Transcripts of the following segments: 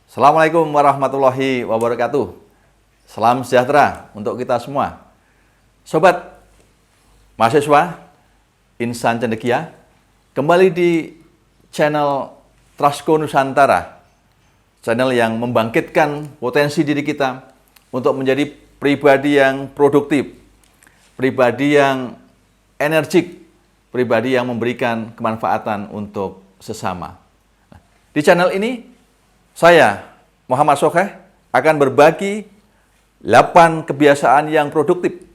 Assalamualaikum warahmatullahi wabarakatuh. Salam sejahtera untuk kita semua. Sobat mahasiswa Insan Cendekia, kembali di channel Trustco Nusantara, channel yang membangkitkan potensi diri kita untuk menjadi pribadi yang produktif, pribadi yang energik, pribadi yang memberikan kemanfaatan untuk sesama. Di channel ini, saya, Muhammad Sokeh, akan berbagi 8 kebiasaan yang produktif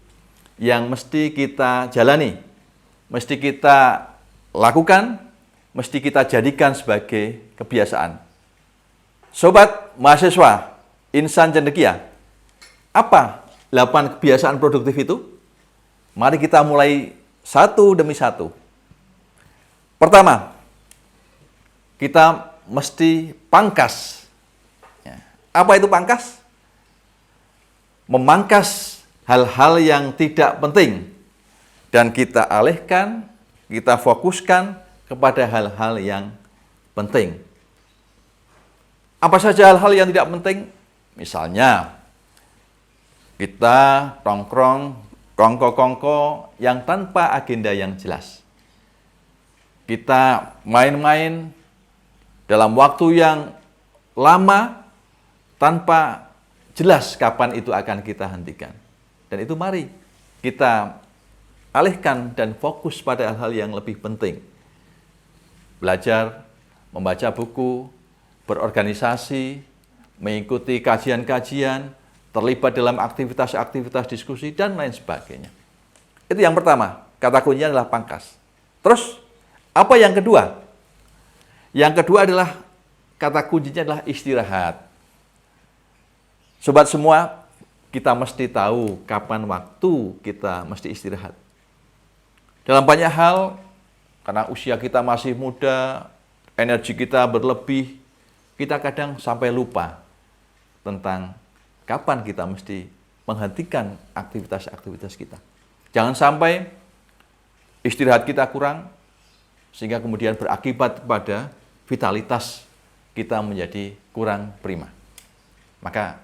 yang mesti kita jalani, mesti kita lakukan, mesti kita jadikan sebagai kebiasaan. Sobat mahasiswa Insan Cendekia, apa 8 kebiasaan produktif itu? Mari kita mulai satu demi satu. Pertama, kita mesti pangkas. Apa itu pangkas? Memangkas hal-hal yang tidak penting dan kita alihkan, kita fokuskan kepada hal-hal yang penting. Apa saja hal-hal yang tidak penting? Misalnya, kita tongkrong, kongko-kongko yang tanpa agenda yang jelas. Kita main-main dalam waktu yang lama tanpa jelas kapan itu akan kita hentikan. Dan itu mari kita alihkan dan fokus pada hal-hal yang lebih penting. Belajar, membaca buku, berorganisasi, mengikuti kajian-kajian, terlibat dalam aktivitas-aktivitas diskusi, dan lain sebagainya. Itu yang pertama, kata kuncinya adalah pangkas. Terus, apa yang kedua? Yang kedua adalah, kata kuncinya adalah istirahat. Sobat semua, kita mesti tahu kapan waktu kita mesti istirahat. Dalam banyak hal, karena usia kita masih muda, energi kita berlebih, kita kadang sampai lupa tentang kapan kita mesti menghentikan aktivitas-aktivitas kita. Jangan sampai istirahat kita kurang, sehingga kemudian berakibat pada vitalitas kita menjadi kurang prima. Maka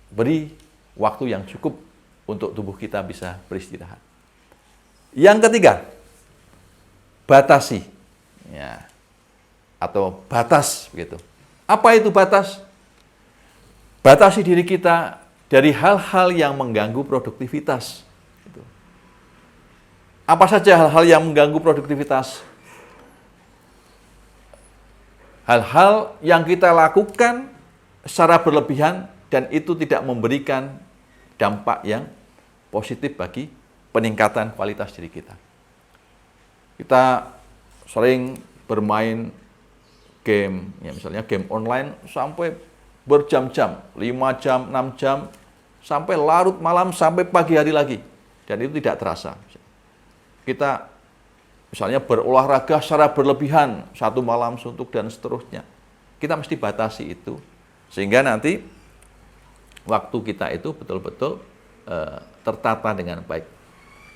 beri waktu yang cukup untuk tubuh kita bisa beristirahat. Yang ketiga, batasi. Ya, atau batas begitu. Apa itu batas? Batasi diri kita dari hal-hal yang mengganggu produktivitas. Apa saja hal-hal yang mengganggu produktivitas? Hal-hal yang kita lakukan secara berlebihan dan itu tidak memberikan dampak yang positif bagi peningkatan kualitas diri kita. Kita sering bermain game, ya misalnya game online sampai berjam-jam, 5 jam, 6 jam, sampai larut malam, sampai pagi hari lagi. Dan itu tidak terasa. Kita misalnya berolahraga secara berlebihan, 1 malam suntuk dan seterusnya. Kita mesti batasi itu, sehingga nanti waktu kita itu betul-betul tertata dengan baik.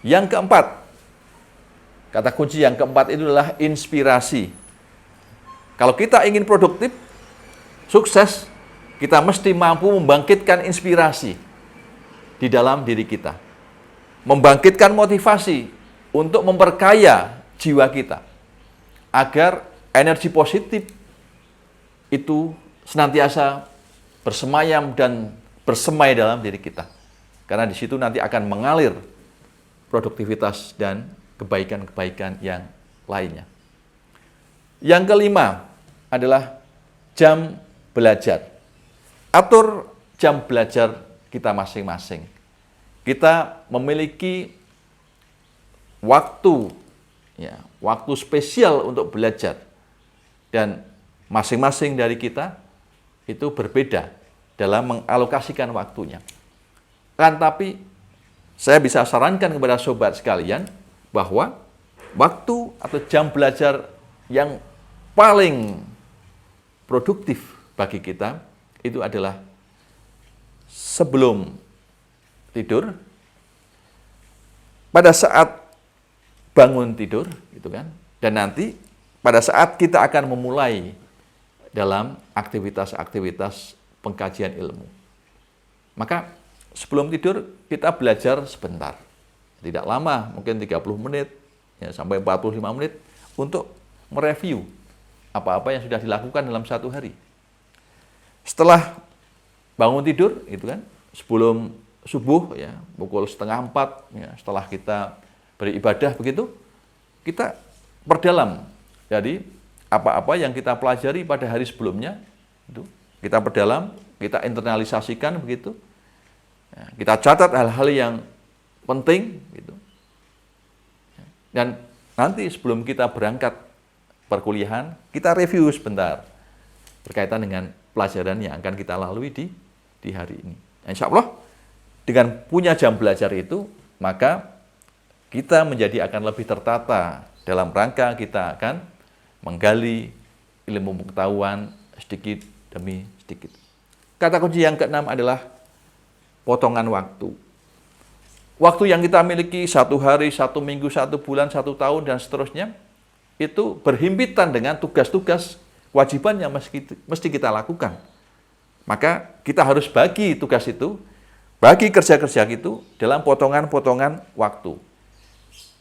Yang keempat, kata kunci yang keempat itu adalah inspirasi. Kalau kita ingin produktif, sukses, kita mesti mampu membangkitkan inspirasi di dalam diri kita. Membangkitkan motivasi untuk memperkaya jiwa kita, agar energi positif itu senantiasa bersemayam dan bersemai dalam diri kita. Karena di situ nanti akan mengalir produktivitas dan kebaikan-kebaikan yang lainnya. Yang kelima adalah jam belajar. Atur jam belajar kita masing-masing. Kita memiliki waktu, ya, waktu spesial untuk belajar. Dan masing-masing dari kita itu berbeda dalam mengalokasikan waktunya. Tapi saya bisa sarankan kepada sobat sekalian bahwa waktu atau jam belajar yang paling produktif bagi kita itu adalah sebelum tidur pada saat bangun tidur, gitu kan, dan nanti pada saat kita akan memulai dalam aktivitas-aktivitas pengkajian ilmu. Maka sebelum tidur kita belajar sebentar. Tidak lama, mungkin 30 menit ya, sampai 45 menit untuk mereview apa-apa yang sudah dilakukan dalam satu hari. Setelah bangun tidur, itu kan, sebelum subuh ya, pukul 3:30 ya, setelah kita beribadah begitu, kita perdalam. Jadi apa-apa yang kita pelajari pada hari sebelumnya itu kita perdalam, kita internalisasikan begitu. Ya, kita catat hal-hal yang penting gitu. Dan nanti sebelum kita berangkat perkuliahan, kita review sebentar berkaitan dengan pelajaran yang akan kita lalui di hari ini. Insya Allah, dengan punya jam belajar itu, maka kita menjadi akan lebih tertata dalam rangka kita akan menggali ilmu pengetahuan sedikit demi sedikit. Kata kunci yang keenam adalah potongan waktu. Waktu yang kita miliki 1 hari, 1 minggu, 1 bulan, 1 tahun, dan seterusnya, itu berhimpitan dengan tugas-tugas kewajiban yang mesti kita lakukan. Maka kita harus bagi tugas itu, bagi kerja-kerja itu dalam potongan-potongan waktu.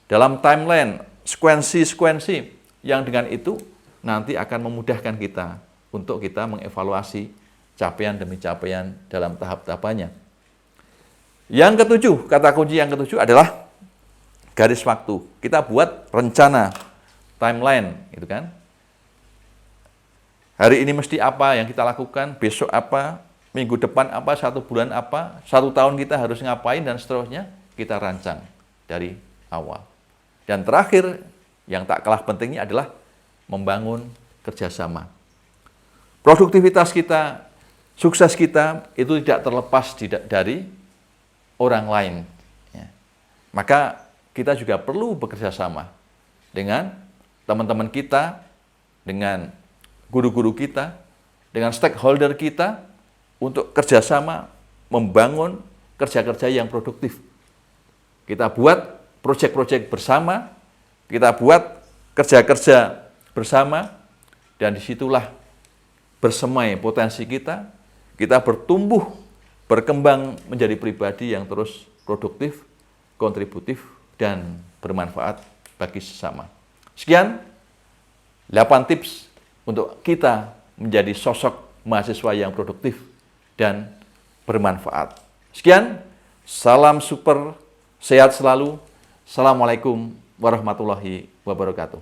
Dalam timeline, sekuensi-sekuensi yang dengan itu nanti akan memudahkan kita untuk kita mengevaluasi capaian demi capaian dalam tahap-tahapannya. Yang ketujuh, kata kunci yang ketujuh adalah garis waktu. Kita buat rencana, timeline, gitu kan. Hari ini mesti apa yang kita lakukan, besok apa, minggu depan apa, 1 bulan apa, 1 tahun kita harus ngapain, dan seterusnya kita rancang dari awal. Dan terakhir, yang tak kalah pentingnya adalah membangun kerjasama. Produktivitas kita, sukses kita, itu tidak terlepas dari orang lain. Ya. Maka kita juga perlu bekerja sama dengan teman-teman kita, dengan guru-guru kita, dengan stakeholder kita, untuk kerjasama membangun kerja-kerja yang produktif. Kita buat proyek-proyek bersama, kita buat kerja-kerja bersama, dan disitulah bersemai potensi kita bertumbuh, berkembang menjadi pribadi yang terus produktif, kontributif, dan bermanfaat bagi sesama. Sekian 8 tips untuk kita menjadi sosok mahasiswa yang produktif dan bermanfaat. Sekian, salam super, sehat selalu. Assalamualaikum warahmatullahi wabarakatuh.